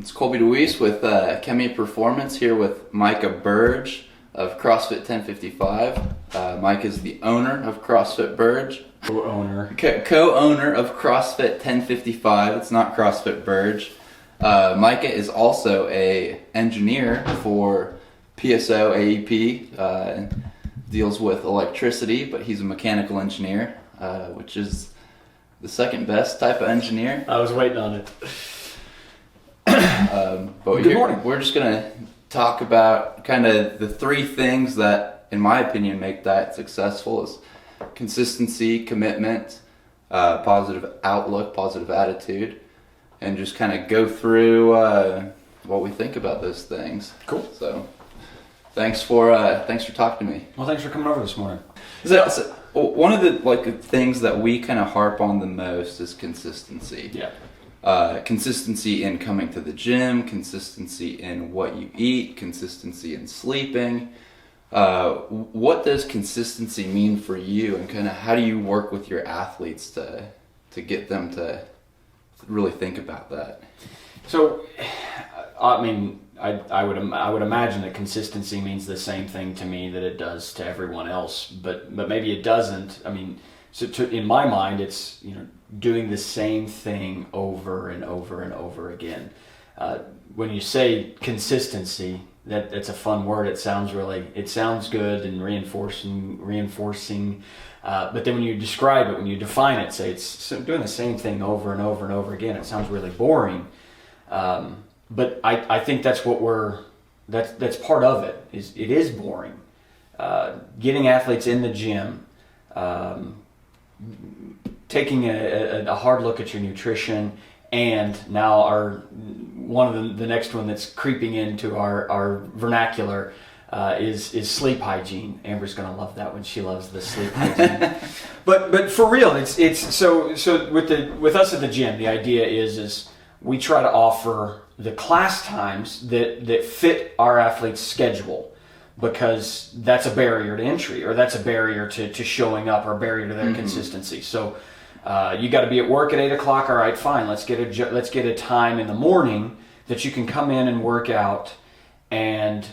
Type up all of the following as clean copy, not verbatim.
It's Colby DeWeese with Chemeperformance here with Micah Burdge of CrossFit 1055. Mike is the owner of CrossFit Burdge. Co-owner of CrossFit 1055. It's not CrossFit Burdge. Micah is also a engineer for PSO AEP. And deals with electricity, but he's a mechanical engineer, which is the second best type of engineer. I was waiting on it. But Good morning. We're just going to talk about kind of the three things that, in my opinion, make diet successful: is consistency, commitment, positive outlook, positive attitude, and just kind of go through what we think about those things. Cool. So, thanks for talking to me. Well, thanks for coming over this morning. So one of the things that we kind of harp on the most is consistency. Yeah. Consistency in coming to the gym, consistency in what you eat, consistency in sleeping. What does consistency mean for you, and kind of how do you work with your athletes to get them to really think about that? So, I mean, I would imagine that consistency means the same thing to me that it does to everyone else, but maybe it doesn't. I mean, in my mind, it's doing the same thing over and over and over again. When you say consistency, that's a fun word. It sounds good and reinforcing. But then when you describe it, when you define it, say it's doing the same thing over and over and over again, it sounds really boring. But I think that's that's part of it. It is boring. Getting athletes in the gym, taking a hard look at your nutrition, and now one of the next one that's creeping into our vernacular is sleep hygiene. Amber's gonna love that one. She loves the sleep hygiene. But for real, it's so with us at the gym, the idea is we try to offer the class times that fit our athletes' schedule, because that's a barrier to entry, or that's a barrier to showing up, or a barrier to their consistency. So you got to be at work at 8 o'clock. All right, fine. Let's get a time in the morning that you can come in and work out, and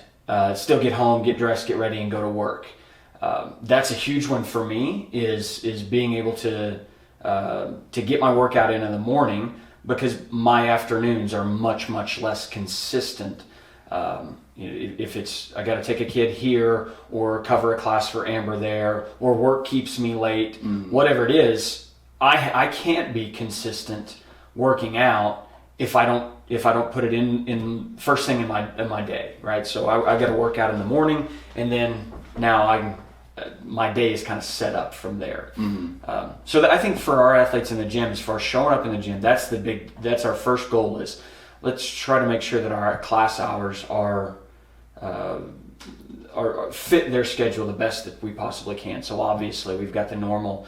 still get home, get dressed, get ready, and go to work. That's a huge one for me. Is being able to get my workout in the morning, because my afternoons are much less consistent. If it's I got to take a kid here, or cover a class for Amber there, or work keeps me late, whatever it is, I can't be consistent working out if I don't put it in first thing in my day, right? So I got to work out in the morning, and then now my day is kind of set up from there. So that I think for our athletes in the gym, as far as showing up in the gym, that's our first goal. Is let's try to make sure that our class hours are fit their schedule the best that we possibly can. So obviously we've got the normal,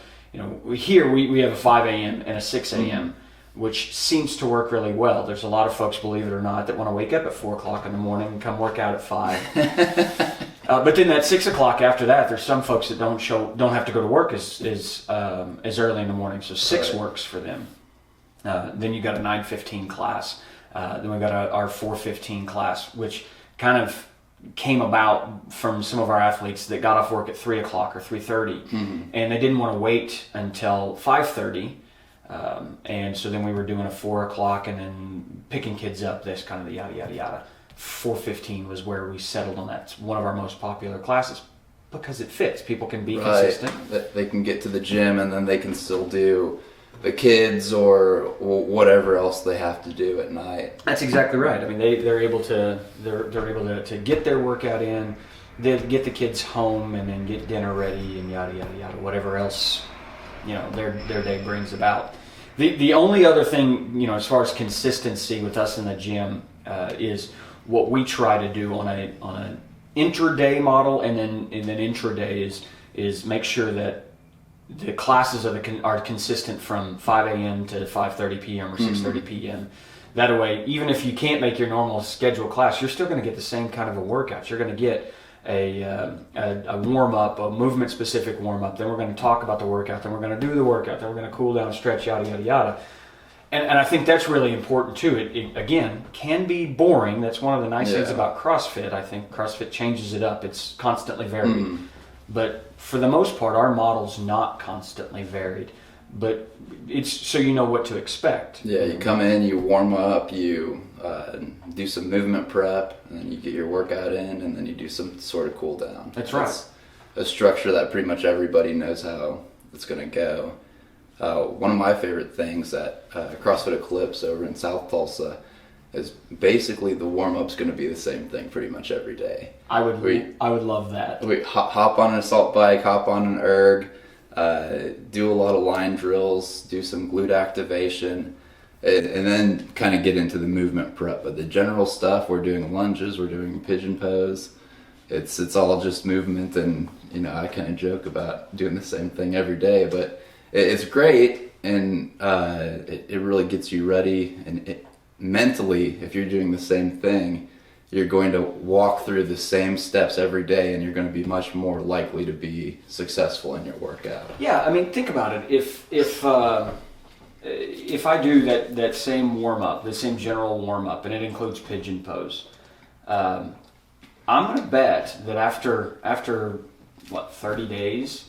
here we have a 5 a.m. and a 6 a.m., which seems to work really well. There's a lot of folks, believe it or not, that want to wake up at 4 o'clock in the morning and come work out at 5. But then at 6 o'clock after that, there's some folks that don't have to go to work as early in the morning. So 6 works for them. Then you got a 9:15 class. Then we got our 4:15 class, which kind of came about from some of our athletes that got off work at 3 o'clock or 3:30, and they didn't want to wait until 5:30. And so then we were doing a 4 o'clock, and then picking kids up, this kind of the yada yada yada. 4:15 was where we settled on that. It's one of our most popular classes because it fits. People can be consistent. They can get to the gym, and then they can still do the kids or whatever else they have to do at night. That's exactly right. I mean, they're able to get their workout in, they get the kids home, and then get dinner ready, and yada yada yada, whatever else their day brings about. The only other thing, as far as consistency with us in the gym, is what we try to do on an intraday model, and then intraday is make sure that the classes are consistent from 5 a.m. to 5:30 p.m. or 6:30 p.m. That way, even if you can't make your normal scheduled class, you're still going to get the same kind of a workout. You're going to get a warm-up, a movement-specific warm-up. Then we're going to talk about the workout. Then we're going to do the workout. Then we're going to cool down, stretch, yada, yada, yada. And I think that's really important too. It again can be boring. That's one of the nice things about CrossFit. I think CrossFit changes it up. It's constantly varied. But for the most part, our model's not constantly varied. But it's so you know what to expect. Yeah, you come in, you warm up, you do some movement prep, and then you get your workout in, and then you do some sort of cool down. That's right. It's a structure that pretty much everybody knows how it's going to go. One of my favorite things at CrossFit Eclipse over in South Tulsa is basically the warm-up's going to be the same thing pretty much every day. I would love that. We hop on an assault bike, hop on an erg, do a lot of line drills, do some glute activation, and then kind of get into the movement prep. But the general stuff, we're doing lunges, we're doing pigeon pose. It's all just movement, and I kind of joke about doing the same thing every day, but it's great, and it really gets you ready. And mentally, if you're doing the same thing, you're going to walk through the same steps every day, and you're going to be much more likely to be successful in your workout. Yeah, I mean, think about it. If I do that same warm up, the same general warm up, and it includes pigeon pose, I'm going to bet that after 30 days,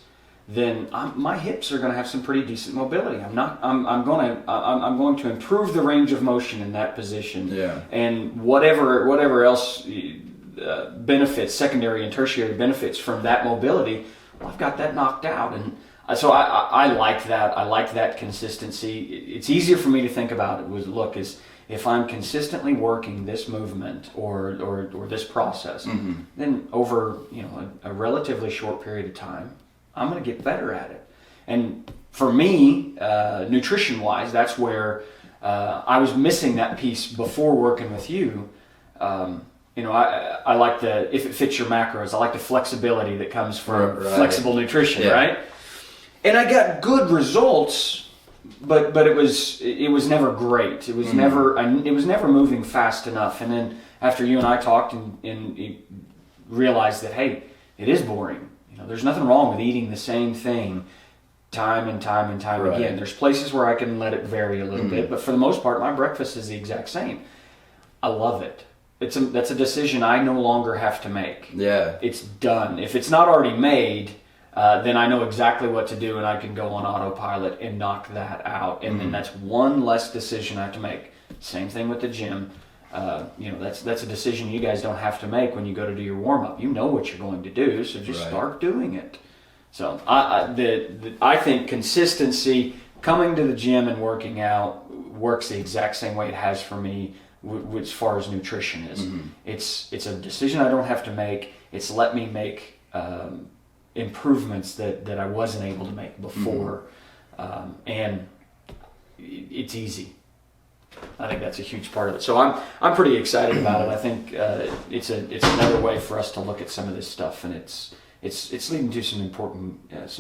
then my hips are going to have some pretty decent mobility. I'm going to improve the range of motion in that position. Yeah. And whatever else benefits, secondary and tertiary benefits from that mobility, well, I've got that knocked out. And so I like that. I like that consistency. It's easier for me to think about it is if I'm consistently working this movement or this process, then over a relatively short period of time, I'm going to get better at it. And for me, nutrition-wise, that's where I was missing that piece before working with you. I like if it fits your macros, I like the flexibility that comes from flexible nutrition, right? And I got good results, but it was never great. It was never moving fast enough. And then after you and I talked and realized that, hey, it is boring. There's nothing wrong with eating the same thing time and time and time again. There's places where I can let it vary a little bit, but for the most part, my breakfast is the exact same. I love it. That's a decision I no longer have to make. Yeah. It's done. If it's not already made, then I know exactly what to do, and I can go on autopilot and knock that out. And then that's one less decision I have to make. Same thing with the gym. That's a decision you guys don't have to make when you go to do your warm up. You know what you're going to do, so just start doing it. So I think consistency, coming to the gym and working out, works the exact same way it has for me as far as nutrition is. It's a decision I don't have to make. It's let me make improvements that I wasn't able to make before, and it's easy. I think that's a huge part of it. So I'm pretty excited about it. I think it's another way for us to look at some of this stuff, and it's leading to some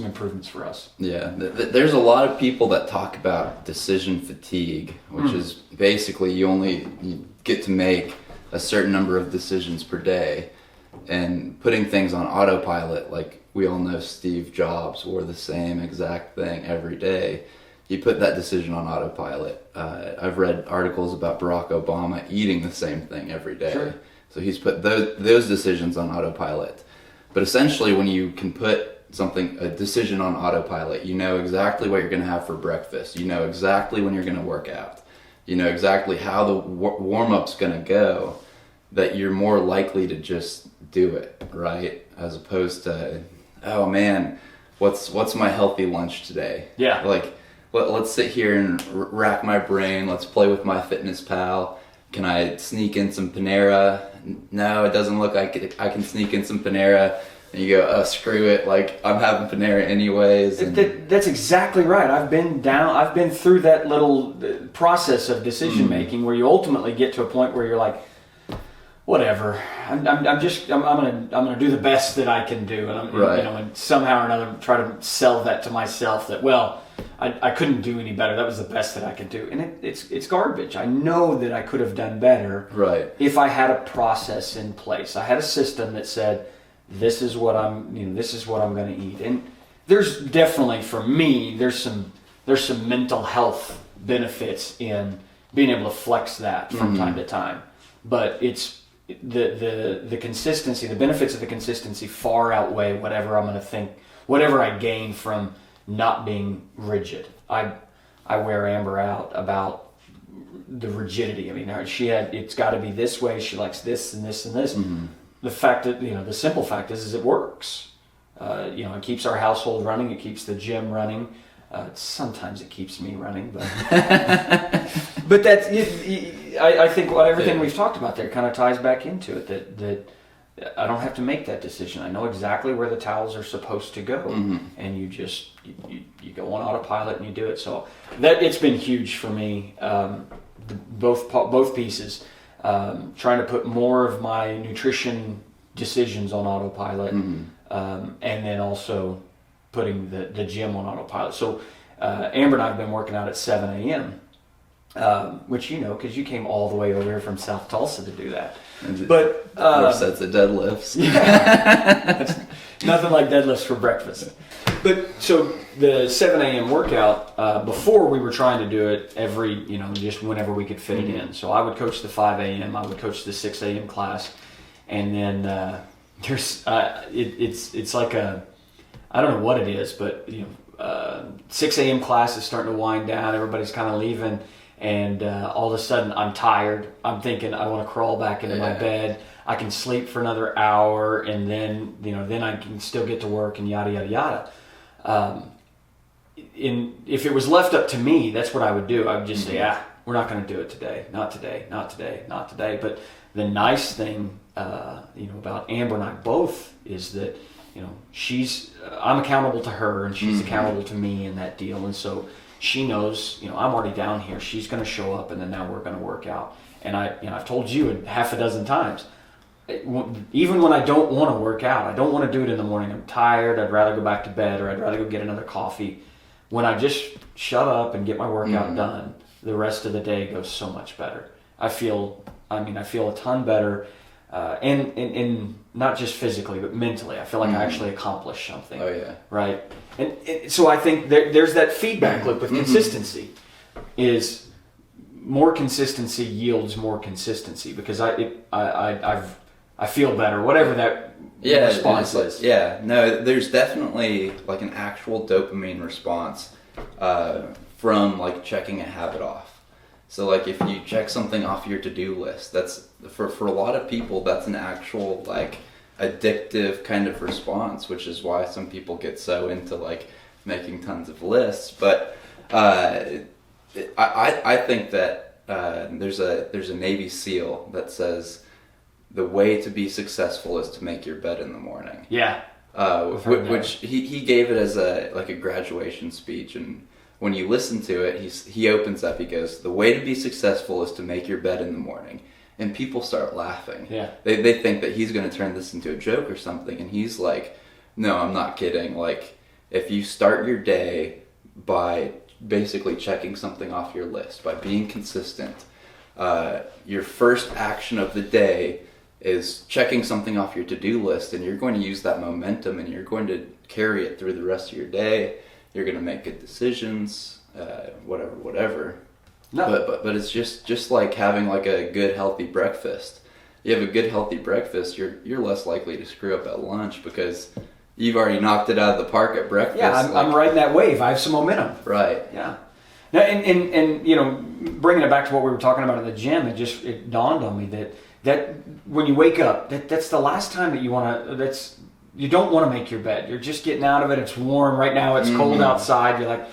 improvements for us. Yeah, there's a lot of people that talk about decision fatigue, which is basically you get to make a certain number of decisions per day, and putting things on autopilot. Like we all know, Steve Jobs wore the same exact thing every day. You put that decision on autopilot. I've read articles about Barack Obama eating the same thing every day. Sure. So he's put those decisions on autopilot. But essentially, when you can put a decision on autopilot, you know exactly what you're going to have for breakfast. You know exactly when you're going to work out. You know exactly how the warm-up's going to go, that you're more likely to just do it, right? As opposed to, oh man, what's my healthy lunch today? Yeah. Like, let's sit here and rack my brain. Let's play with my Fitness Pal. Can I sneak in some Panera? No, it doesn't look like I can sneak in some Panera. And you go, oh, screw it. Like, I'm having Panera anyways. And that's exactly right. I've been through that little process of decision making where you ultimately get to a point where you're like, whatever. I'm gonna do the best that I can do, and and somehow or another try to sell that to myself that, well, I couldn't do any better. That was the best that I could do, and it's garbage. I know that I could have done better, if I had a process in place. I had a system that said, this is what I'm going to eat. And there's definitely, for me, there's some mental health benefits in being able to flex that from time to time. But it's the consistency, the benefits of the consistency far outweigh whatever I'm going to think, whatever I gain from not being rigid. I wear Amber out about the rigidity. I mean, it's got to be this way. She likes this and this and this. The fact that, the simple fact is it works. It keeps our household running. It keeps the gym running. Sometimes it keeps me running, but but that's it. I think everything we've talked about there kind of ties back into it. That I don't have to make that decision. I know exactly where the towels are supposed to go, and you just you go on autopilot and you do it. So that it's been huge for me. Both pieces, trying to put more of my nutrition decisions on autopilot, and then also putting the gym on autopilot. So Amber and I have been working out at 7 a.m., which because you came all the way over here from South Tulsa to do that. But 4 sets of deadlifts. That's nothing like deadlifts for breakfast. But so the 7 a.m. workout, before we were trying to do it every, just whenever we could fit it in. So I would coach the 5 a.m., I would coach the 6 a.m. class, and then there's it's like I don't know what it is, but 6 a.m. class is starting to wind down. Everybody's kind of leaving, and all of a sudden I'm tired. I'm thinking I want to crawl back into my bed. I can sleep for another hour, and then then I can still get to work and yada yada yada. If it was left up to me, that's what I would do. I would just say, we're not going to do it today. Not today. Not today. Not today. But the nice thing, about Amber and I both is that. I'm accountable to her and she's accountable to me in that deal. And so she knows, I'm already down here. She's going to show up, and then now we're going to work out. And I've told you half a dozen times, even when I don't want to work out, I don't want to do it in the morning. I'm tired. I'd rather go back to bed, or I'd rather go get another coffee. When I just shut up and get my workout done, the rest of the day goes so much better. I feel a ton better. And not just physically, but mentally. I feel like I actually accomplished something. Oh, yeah. Right? And so I think there's that feedback loop with consistency. Is more consistency yields more consistency, because I feel better, whatever that response is. Yeah, no, there's definitely like an actual dopamine response from like checking a habit off. So like if you check something off your to-do list, that's for a lot of people, that's an actual like addictive kind of response, which is why some people get so into like making tons of lists. But I think that there's a Navy SEAL that says the way to be successful is to make your bed in the morning. Yeah. Which he gave it as a graduation speech, and when you listen to it, he opens up, he goes, the way to be successful is to make your bed in the morning. And people start laughing. Yeah. They think that he's going to turn this into a joke or something. And he's like, no, I'm not kidding. Like, if you start your day by basically checking something off your list, by being consistent, your first action of the day is checking something off your to-do list, and you're going to use that momentum and you're going to carry it through the rest of your day. You're going to make good decisions, whatever. No. But it's just like having like a good healthy breakfast. You have a good healthy breakfast, you're less likely to screw up at lunch because you've already knocked it out of the park at breakfast. Yeah, I'm riding that wave. I have some momentum. Right. Yeah. Now, and bringing it back to what we were talking about in the gym, it dawned on me that when you wake up, that's the last time that you don't want to make your bed. You're just getting out of it. It's warm right now. It's cold outside. You're like,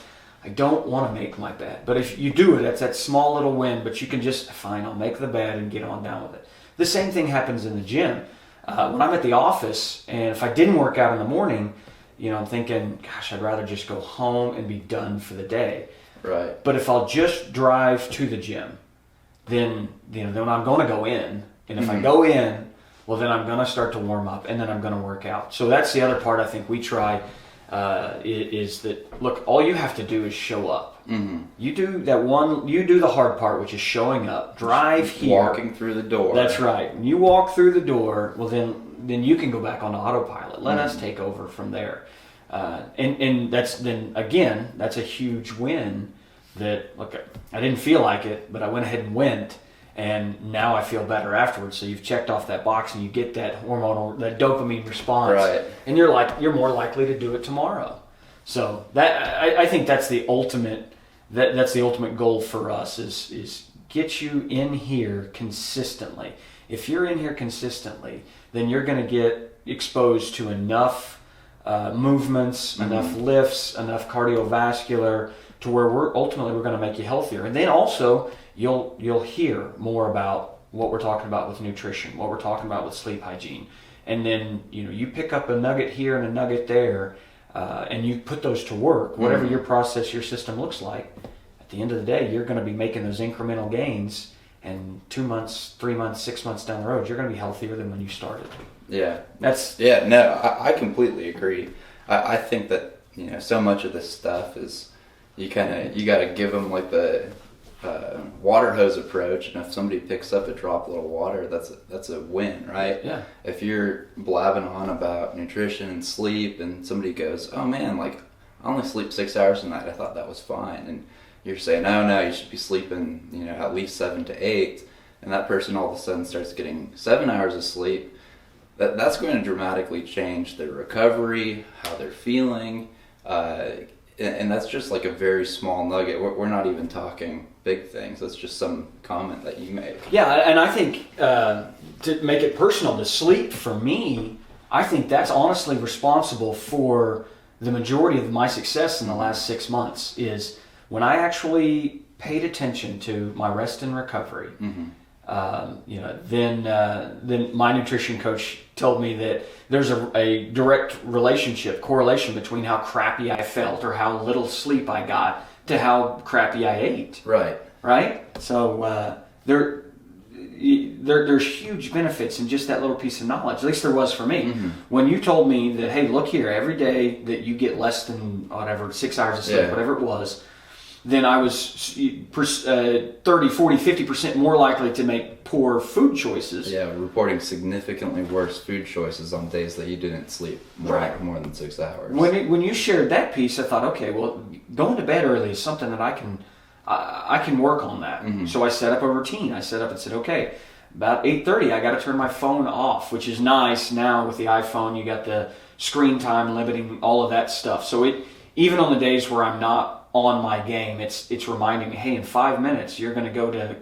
I don't want to make my bed. But if you do it, it's that small little win. But you can just, fine, I'll make the bed and get on down with it. The same thing happens in the gym. When I'm at the office, and if I didn't work out in the morning, I'm thinking, gosh, I'd rather just go home and be done for the day. Right. But if I'll just drive to the gym, then I'm going to go in. And if I go in, well, then I'm going to start to warm up, and then I'm going to work out. So that's the other part I think we try is that, look, all you have to do is show up. Mm-hmm. You do the hard part, which is showing up. Drive here. Walking through the door. That's right. When you walk through the door, well, then you can go back on autopilot. Let us take over from there. And that's a huge win. that, look, I didn't feel like it, but I went ahead and went, and now I feel better afterwards. So you've checked off that box, and you get that hormonal, that dopamine response, right. And you're more likely to do it tomorrow. So that I think that's the ultimate that's the ultimate goal for us is get you in here consistently. If you're in here consistently, then you're going to get exposed to enough movements, enough lifts, enough cardiovascular to where we're going to make you healthier. And then also you'll hear more about what we're talking about with nutrition, what we're talking about with sleep hygiene. And then, you pick up a nugget here and a nugget there, and you put those to work, whatever your process, your system looks like. At the end of the day, you're going to be making those incremental gains, and 2 months, 3 months, 6 months down the road, you're going to be healthier than when you started. Yeah. I completely agree. I think that, so much of this stuff is you got to give them like the water hose approach, and if somebody picks up a droplet of water, that's a win, right? Yeah. If you're blabbing on about nutrition and sleep, and somebody goes, "Oh man, like I only sleep 6 hours a night. I thought that was fine," and you're saying, "No, you should be sleeping, at least 7 to 8," and that person all of a sudden starts getting 7 hours of sleep. That's going to dramatically change their recovery, how they're feeling. And that's just like a very small nugget. We're not even talking big things. That's just some comment that you made. Yeah, and I think to make it personal, to sleep for me, I think that's honestly responsible for the majority of my success in the last 6 months is when I actually paid attention to my rest and recovery. Then my nutrition coach told me that there's a direct correlation between how crappy I felt or how little sleep I got to how crappy I ate. Right? So there's huge benefits in just that little piece of knowledge. At least there was for me. When you told me that, hey, look here, every day that you get less than 6 hours of sleep, whatever it was, then I was 30, 40, 50% more likely to make poor food choices. Yeah, reporting significantly worse food choices on days that you didn't sleep more than 6 hours. When you shared that piece, I thought, okay, well, going to bed early is something that I can work on that. So I set up a routine. I set up and said, okay, about 8:30, I got to turn my phone off, which is nice now with the iPhone. You got the screen time limiting, all of that stuff. So even on the days where I'm not on my game, it's reminding me, hey, in 5 minutes you're going to go to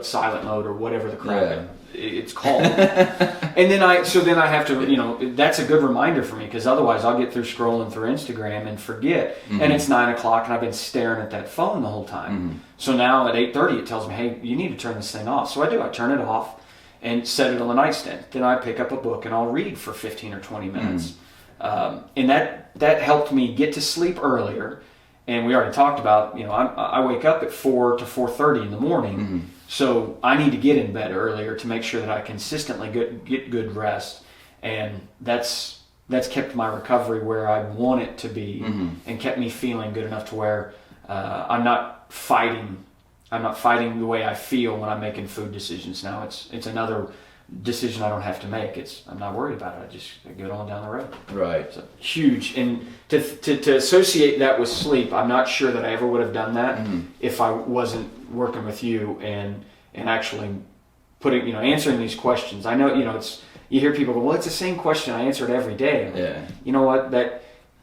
silent mode or whatever the crap it's called. And then I have to, that's a good reminder for me, because otherwise I'll get through scrolling through Instagram and forget, and it's 9 o'clock and I've been staring at that phone the whole time. So now at 8:30 it tells me, hey, you need to turn this thing off. So I do. I turn it off and set it on the nightstand. Then I pick up a book and I'll read for 15 or 20 minutes. And that helped me get to sleep earlier. And we already talked about, I wake up at 4 to 4:30 in the morning, so I need to get in bed earlier to make sure that I consistently get good rest, and that's kept my recovery where I want it to be, and kept me feeling good enough to where I'm not fighting the way I feel when I'm making food decisions. Now it's another decision I don't have to make. I'm not worried about it. I just get on down the road. Right. So huge. And to associate that with sleep, I'm not sure that I ever would have done that if I wasn't working with you and actually putting, answering these questions. I know, you hear people go, well, it's the same question I answered every day. Yeah. You know what?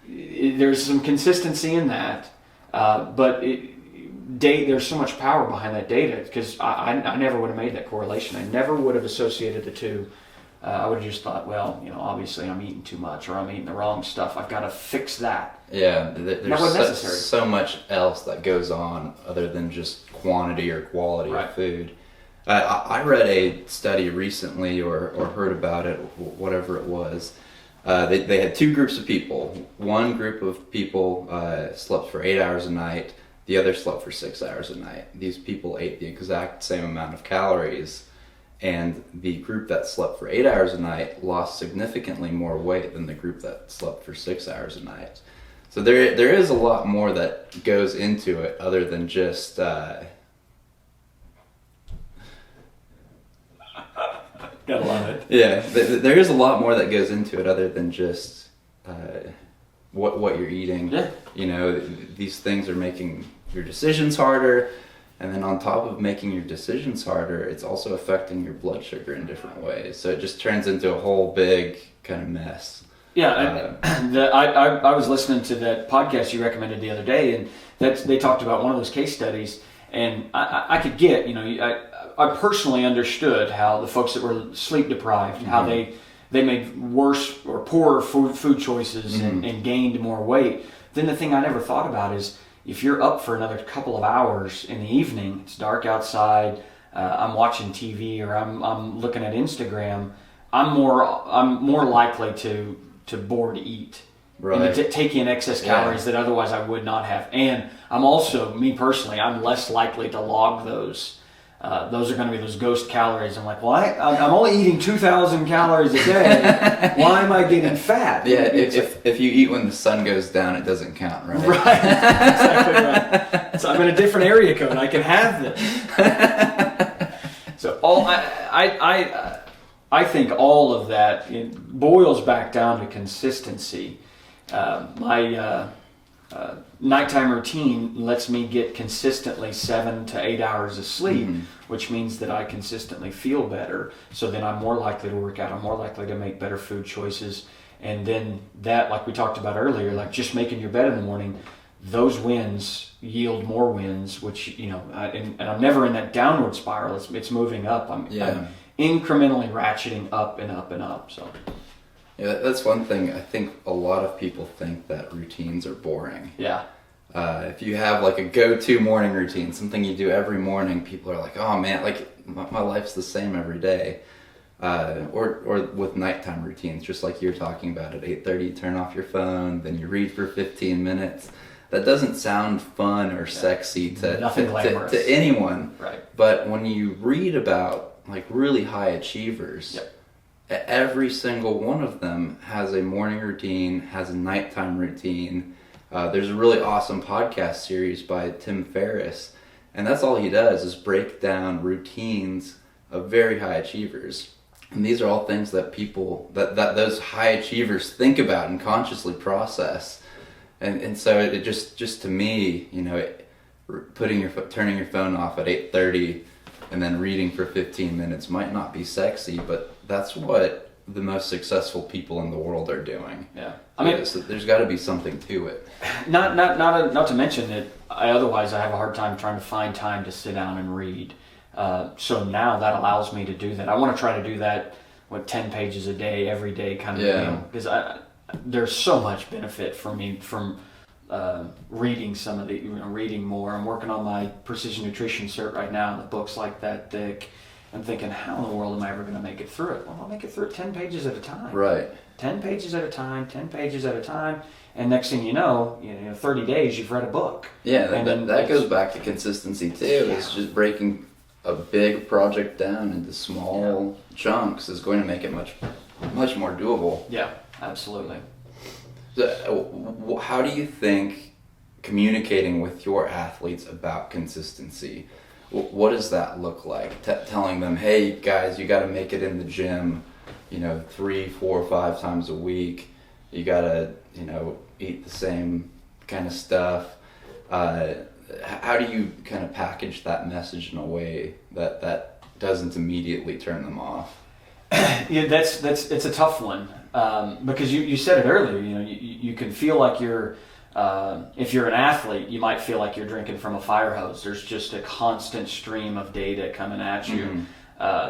There's some consistency in that, but there's so much power behind that data, because I never would have made that correlation. I never would have associated the two. I would have just thought, well, obviously I'm eating too much, or I'm eating the wrong stuff. I've got to fix that. Yeah, there's so much else that goes on other than just quantity or quality of food. I read a study recently, or heard about it, whatever it was. They had two groups of people. One group of people slept for 8 hours a night. The other slept for 6 hours a night. These people ate the exact same amount of calories, and the group that slept for 8 hours a night lost significantly more weight than the group that slept for 6 hours a night. So there is a lot more that goes into it other than just Gotta love it. Yeah, there is a lot more that goes into it other than just what you're eating. Yeah. These things are making your decisions harder. And then on top of making your decisions harder, it's also affecting your blood sugar in different ways. So it just turns into a whole big kind of mess. Yeah, I was listening to that podcast you recommended the other day, and they talked about one of those case studies, and I could get, I personally understood how the folks that were sleep deprived, how they made worse or poorer food choices and gained more weight. Then the thing I never thought about is, if you're up for another couple of hours in the evening, it's dark outside, I'm watching TV or I'm looking at Instagram, I'm more likely to bore to eat. Right. And to take in excess calories that otherwise I would not have. And I'm also, me personally, I'm less likely to log those. Those are going to be those ghost calories. I'm like, well, I'm only eating 2,000 calories a day. Why am I getting fat? Yeah, if you eat when the sun goes down, it doesn't count, right? Right, exactly right. So I'm in a different area code. I can have this. So I think all of that, it boils back down to consistency. My nighttime routine lets me get consistently 7 to 8 hours of sleep, which means that I consistently feel better. So then I'm more likely to work out. I'm more likely to make better food choices. And then that, like we talked about earlier, like just making your bed in the morning, those wins yield more wins, which, and I'm never in that downward spiral. It's moving up. I'm incrementally ratcheting up and up and up. So. Yeah, that's one thing. I think a lot of people think that routines are boring. Yeah. If you have like a go-to morning routine, something you do every morning, people are like, oh man, like my life's the same every day. Or with nighttime routines, just like you're talking about at 8:30, you turn off your phone, then you read for 15 minutes. That doesn't sound fun or sexy to anyone. Right. But when you read about like really high achievers, every single one of them has a morning routine, has a nighttime routine. There's a really awesome podcast series by Tim Ferriss, and that's all he does is break down routines of very high achievers. And these are all things that people, that those high achievers think about and consciously process. And so it just to me, turning your phone off at 8:30 and then reading for 15 minutes might not be sexy, but that's what the most successful people in the world are doing. Yeah, I mean, so there's got to be something to it. Not to mention that otherwise I have a hard time trying to find time to sit down and read. So now that allows me to do that. I want to try to do that 10 pages a day, every day kind of thing, because there's so much benefit for me from reading some of the, reading more. I'm working on my precision nutrition cert right now, and the book's like that thick. I'm thinking, how in the world am I ever going to make it through it? Well, I'll make it through it 10 pages at a time. Right. 10 pages at a time, 10 pages at a time. And next thing you know, 30 days, you've read a book. Yeah, that goes back to consistency too. Yeah. It's just breaking a big project down into small chunks is going to make it much more doable. Yeah, absolutely. So, how do you think communicating with your athletes about consistency, what does that look like? Telling them, hey guys, you got to make it in the gym, 3, 4, 5 times a week. You got to, eat the same kind of stuff. How do you kind of package that message in a way that doesn't immediately turn them off? Yeah, it's a tough one, because you said it earlier. You can feel like you're, if you're an athlete, you might feel like you're drinking from a fire hose. There's just a constant stream of data coming at you,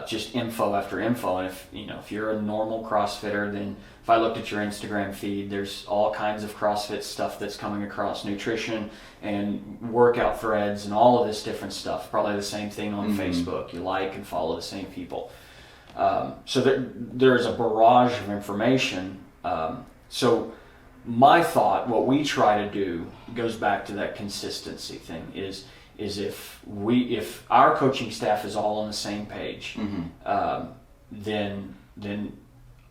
just info after info. And if you're a normal CrossFitter, then if I looked at your Instagram feed, there's all kinds of CrossFit stuff that's coming across, nutrition and workout threads and all of this different stuff. Probably the same thing on Facebook. You like and follow the same people. So there's a barrage of information. So my thought, what we try to do, goes back to that consistency thing, is if our coaching staff is all on the same page, then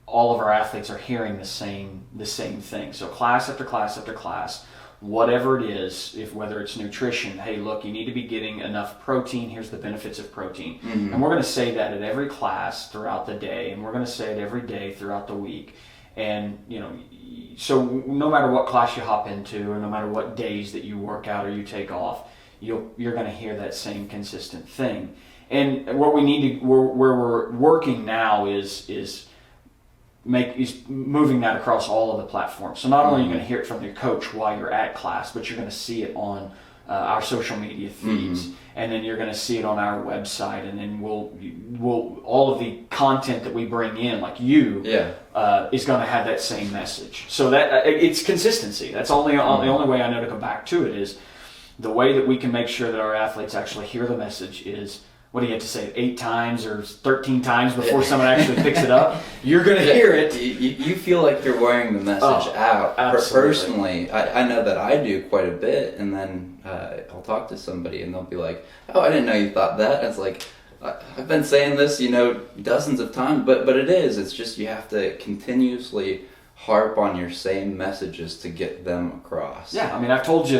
all of our athletes are hearing the same thing. So class after class after class, whatever it is, whether it's nutrition, hey, look, you need to be getting enough protein. Here's the benefits of protein. And we're going to say that at every class throughout the day, and we're going to say it every day throughout the week. And, so no matter what class you hop into, or no matter what days that you work out or you take off, you're going to hear that same consistent thing. And what we need to, where we're working now is moving that across all of the platforms. So not only are you going to hear it from your coach while you're at class, but you're going to see it on our social media feeds, and then you're going to see it on our website, and then we'll all of the content that we bring in, like is going to have that same message. So that it's consistency. That's the only way I know to come back to it is the way that we can make sure that our athletes actually hear the message is, what do you have to say, 8 times or 13 times before someone actually picks it up? You're going to hear it. You feel like you're wearing the message out. Absolutely. Personally, I know that I do quite a bit, and then I'll talk to somebody and they'll be like, oh, I didn't know you thought that. It's like, I've been saying this, dozens of times, but it is. It's just you have to continuously harp on your same messages to get them across. Yeah, I mean, I've told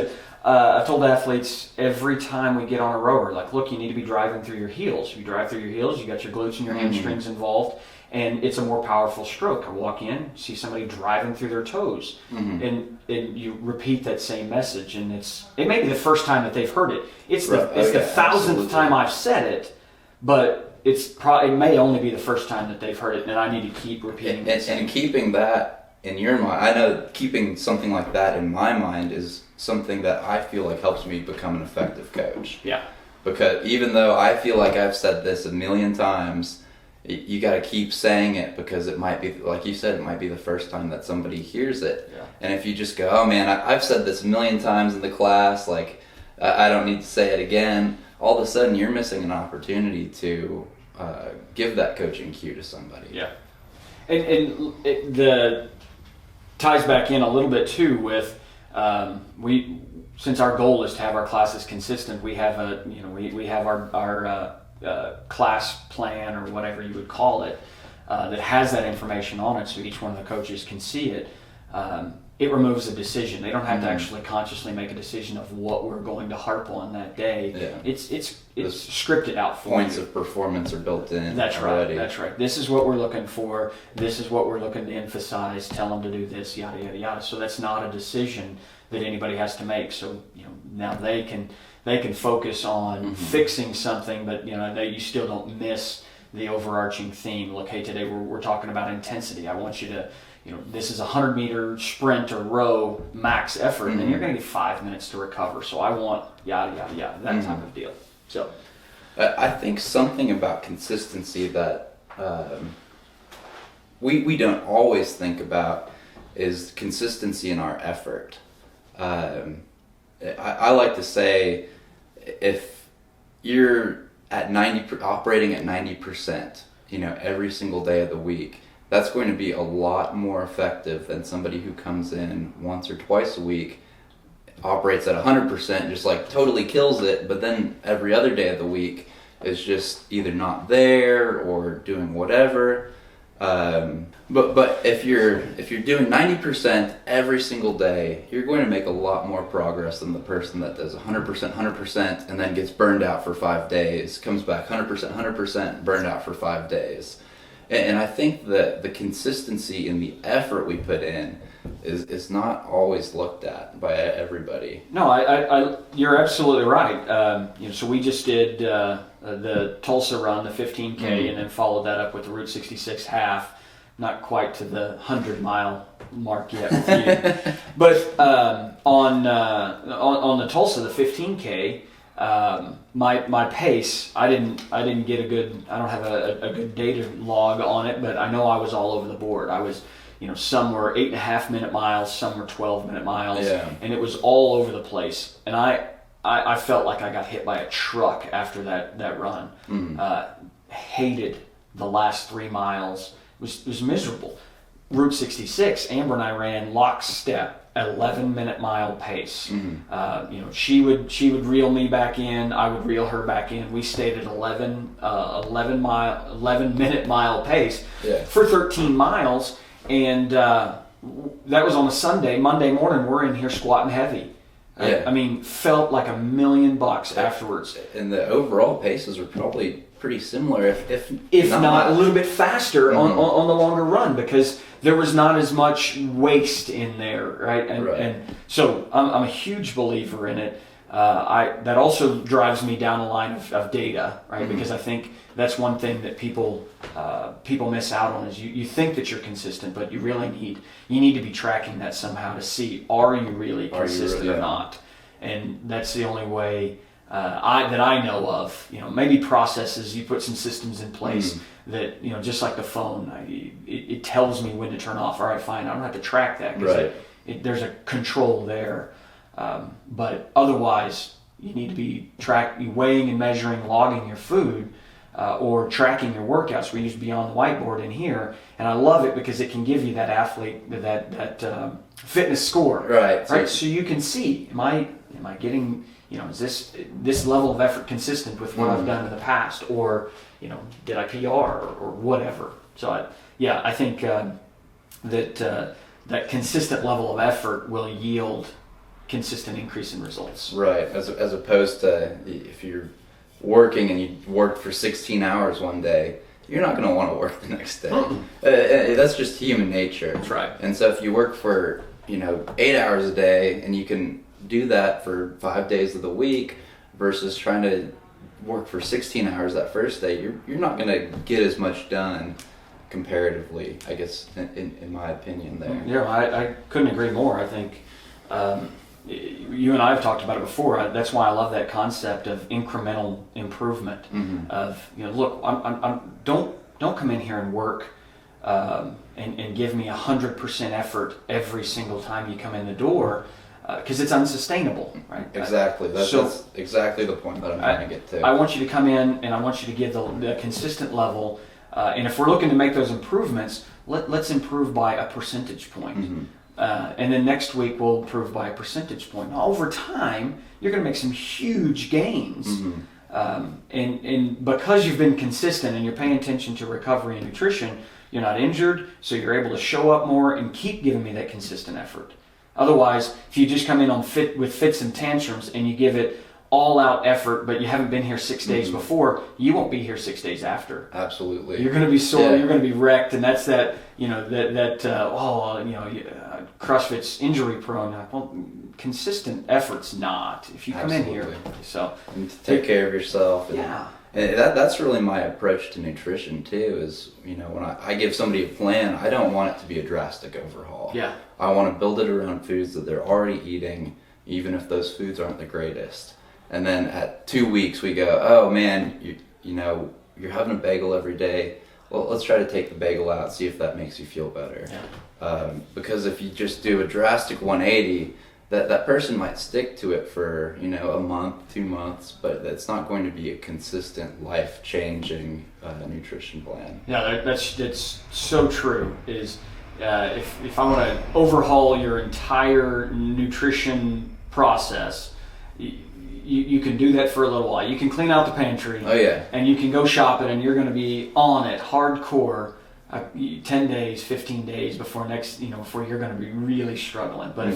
athletes every time we get on a rower, like, look, you need to be driving through your heels. If you drive through your heels, you got your glutes and your hamstrings involved, and it's a more powerful stroke. I walk in, see somebody driving through their toes, and you repeat that same message, and it may be the first time that they've heard it. It's the 1,000th time I've said it, but it may only be the first time that they've heard it, and I need to keep repeating it. And keeping that in your mind, I know keeping something like that in my mind is something that I feel like helps me become an effective coach. Yeah. Because even though I feel like I've said this a million times, you got to keep saying it, because it might be, like you said, it might be the first time that somebody hears it. Yeah. And if you just go, oh man, I've said this a million times in the class, like I don't need to say it again, all of a sudden you're missing an opportunity to give that coaching cue to somebody. Yeah. And the ties back in a little bit too with since our goal is to have our classes consistent, we have we have our class plan, or whatever you would call it, that has that information on it, so each one of the coaches can see it. It removes a decision. They don't have to actually consciously make a decision of what we're going to harp on that day. Yeah. It's scripted out for Points you. of performance are built in. That's already. right. That's right. This is what we're looking for. This is what we're looking to emphasize. Tell them to do this. Yada yada yada. So that's not a decision that anybody has to make. So now they can focus on fixing something, but you still don't miss the overarching theme. Look, hey, today we're talking about intensity. I want you to. This is a 100-meter sprint or row max effort, and then you're going to get 5 minutes to recover. So I want yada yada yada, that type of deal. So I think something about consistency that we don't always think about is consistency in our effort. I like to say, if you're at operating at 90%, every single day of the week, that's going to be a lot more effective than somebody who comes in once or twice a week, operates at 100%, just like totally kills it, but then every other day of the week is just either not there or doing whatever. But if you're doing 90% every single day, you're going to make a lot more progress than the person that does 100%, and then gets burned out for 5 days, comes back 100%, burned out for 5 days. And I think that the consistency in the effort we put in is not always looked at by everybody. No, you're absolutely right. So we just did the Tulsa run, the 15K, and then followed that up with the Route 66 half. Not quite to the 100-mile mark yet with you. But on the Tulsa, the 15K, my pace, I didn't get I don't have a good data log on it, but I know I was all over the board. I was, some were 8.5 minute miles, some were 12 minute miles, and it was all over the place. And I felt like I got hit by a truck after that run. Hated the last 3 miles. It was miserable. Route 66, Amber and I ran lockstep. 11-minute mile pace. She would reel me back in. I would reel her back in. We stayed at 11-minute mile pace for 13 miles, and that was on a Sunday. Monday morning, we're in here squatting heavy. I mean, felt like $1,000,000 afterwards. And the overall paces were probably pretty similar, if not a little bit faster on the longer run, because there was not as much waste in there, right? And so I'm a huge believer in it. that also drives me down a line of data, right? Because I think that's one thing that people miss out on is you think that you're consistent, but you really need to be tracking that somehow to see, are you really consistent or not? And that's the only way that I know of. Maybe processes, you put some systems in place that, just like the phone, it tells me when to turn off. All right, fine, I don't have to track that because there's a control there. But otherwise, you need to be weighing and measuring, logging your food, or tracking your workouts. We use Beyond the Whiteboard in here, and I love it because it can give you that athlete, that fitness score. Right. So you can see, am I getting, is this level of effort consistent with what I've done in the past, or did I PR or whatever. So I think that consistent level of effort will yield consistent increase in results. Right, as opposed to if you're working and you work for 16 hours one day, you're not going to want to work the next day. That's just human nature. That's right. And so if you work for 8 hours a day and you can do that for 5 days of the week versus trying to work for 16 hours that first day, you're not going to get as much done comparatively, I guess, in my opinion there. Yeah, I couldn't agree more. I think you and I have talked about it before. That's why I love that concept of incremental improvement. Of look, don't come in here and work and give me 100% effort every single time you come in the door, because it's unsustainable, right? Exactly. That's exactly the point that I'm trying to get to. I want you to come in and I want you to give the consistent level. And if we're looking to make those improvements, let's improve by a percentage point. And then next week we'll improve by a percentage point. Now, over time, you're going to make some huge gains. And because you've been consistent and you're paying attention to recovery and nutrition, you're not injured, so you're able to show up more and keep giving me that consistent effort. Otherwise, if you just come in with fits and tantrums and you give it all-out effort, but you haven't been here 6 days before, you won't be here 6 days after. Absolutely. You're going to be sore. You're going to be wrecked, and that's CrossFit's injury prone. Well, consistent effort's not. If you come in here, so and to take care of yourself. And that's really my approach to nutrition too. Is when I give somebody a plan, I don't want it to be a drastic overhaul. Yeah. I want to build it around foods that they're already eating, even if those foods aren't the greatest. And then at 2 weeks we go, oh man, you're having a bagel every day. Well, let's try to take the bagel out, see if that makes you feel better. Because if you just do a drastic 180, that person might stick to it for a month, 2 months, but that's not going to be a consistent, life-changing nutrition plan. Yeah, that's so true. If I want to overhaul your entire nutrition process, you can do that for a little while. You can clean out the pantry. Oh yeah. And you can go shopping, and you're going to be on it hardcore 10 days, 15 days before before you're going to be really struggling. But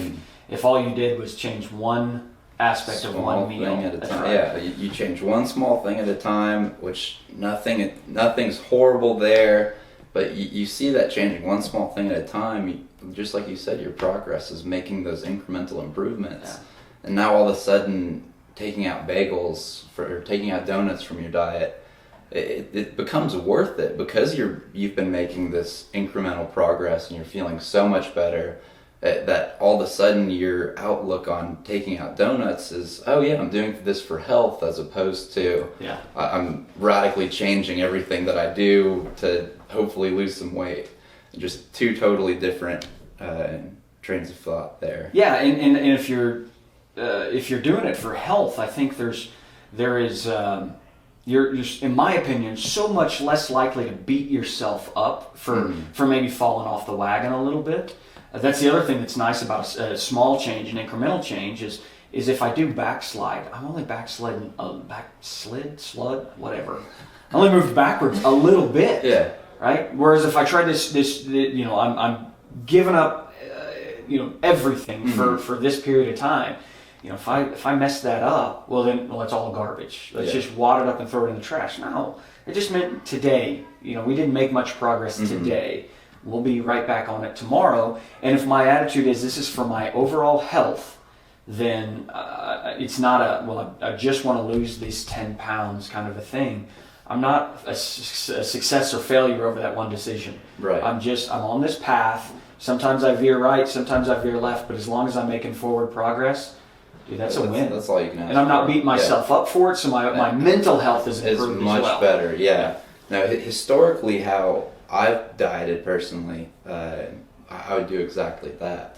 if all you did was change one aspect of one meal at a time. Right. Yeah, you change one small thing at a time, which nothing's horrible there, but you see that changing one small thing at a time, just like you said, your progress is making those incremental improvements. Yeah. And now all of a sudden, taking out taking out donuts from your diet, it becomes worth it because you've been making this incremental progress and you're feeling so much better that all of a sudden your outlook on taking out donuts is, oh yeah, I'm doing this for health, as opposed to I'm radically changing everything that I do to hopefully lose some weight. Just two totally different trains of thought there. Yeah, and if you're doing it for health, I think you're in my opinion so much less likely to beat yourself up for maybe falling off the wagon a little bit. That's the other thing that's nice about a small change, an incremental change, is if I do backslide, I'm only whatever. I only moved backwards a little bit. Yeah. Right. Whereas if I try this, I'm giving up, everything for this period of time. If I mess that up, it's all garbage. Let's just wad it up and throw it in the trash. No, it just meant today. We didn't make much progress today. We'll be right back on it tomorrow. And if my attitude is this is for my overall health, then it's not I just want to lose these 10 pounds kind of a thing. I'm not a success or failure over that one decision. Right. I'm on this path. Sometimes I veer right, sometimes I veer left, but as long as I'm making forward progress, dude, that's a win. That's all you can ask and I'm not for. beating myself up for it, so my mental health is improved much as well. better. Yeah. Now, historically, how I've dieted personally, I would do exactly that.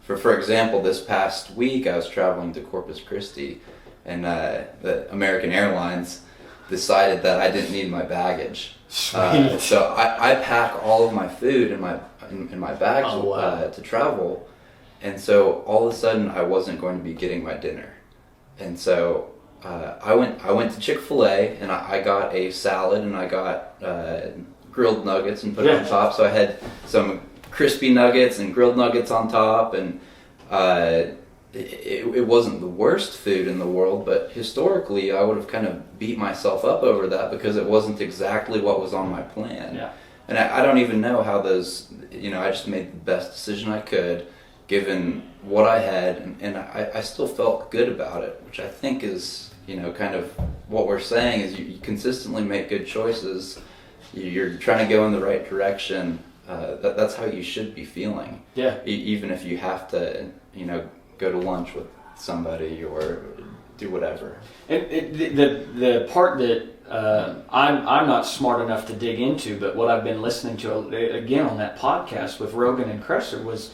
For example, this past week I was traveling to Corpus Christi, and the American Airlines decided that I didn't need my baggage. Sweet. So I pack all of my food in my bags Oh, wow. to travel, and so all of a sudden I wasn't going to be getting my dinner, and so I went to Chick-fil-A and I got a salad and I got grilled nuggets and put it on top. So I had some crispy nuggets and grilled nuggets on top, and it wasn't the worst food in the world, but historically I would have kind of beat myself up over that because it wasn't exactly what was on my plan. Yeah. And I don't even know how those, I just made the best decision I could given what I had, and I still felt good about it, which I think is, kind of what we're saying is you consistently make good choices. You're trying to go in the right direction. That's how you should be feeling. Yeah. Even if you have to, go to lunch with somebody or do whatever. And the part that I'm not smart enough to dig into, but what I've been listening to again on that podcast with Rogan and Kresser was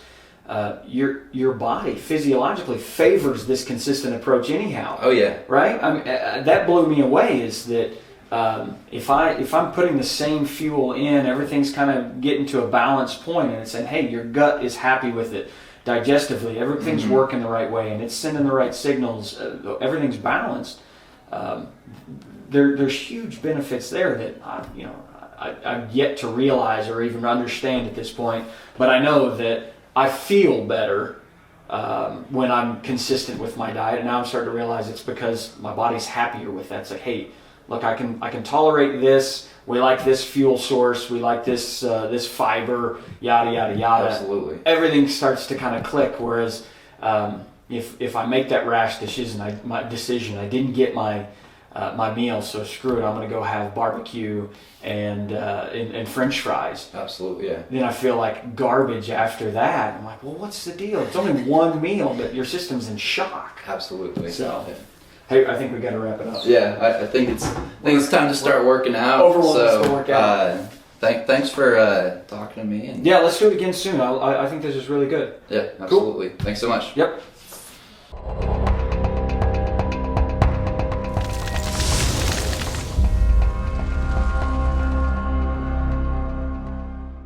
your body physiologically favors this consistent approach anyhow. Oh yeah. Right? I mean, that blew me away. Is that if I'm putting the same fuel in, everything's kind of getting to a balanced point, and it's saying, hey, your gut is happy with it. Digestively, everything's working the right way, and it's sending the right signals. Everything's balanced. There's huge benefits there that I've yet to realize or even understand at this point. But I know that I feel better when I'm consistent with my diet, and now I'm starting to realize it's because my body's happier with that. It's like, hey, look, I can tolerate this. We like this fuel source. We like this this fiber. Yada yada yada. Absolutely. Everything starts to kind of click. Whereas if I make that rash decision, I didn't get my meal, so screw it. I'm going to go have barbecue and French fries. Absolutely, yeah. Then I feel like garbage after that. I'm like, well, what's the deal? It's only one meal, but your system's in shock. Absolutely. So. Yeah. Hey, I think we got to wrap it up. Yeah, I think it's time to start working out. Overwhelmed to work out. Thanks for talking to me. And yeah, let's do it again soon. I think this is really good. yeah, absolutely. Cool. Thanks so much. Yep.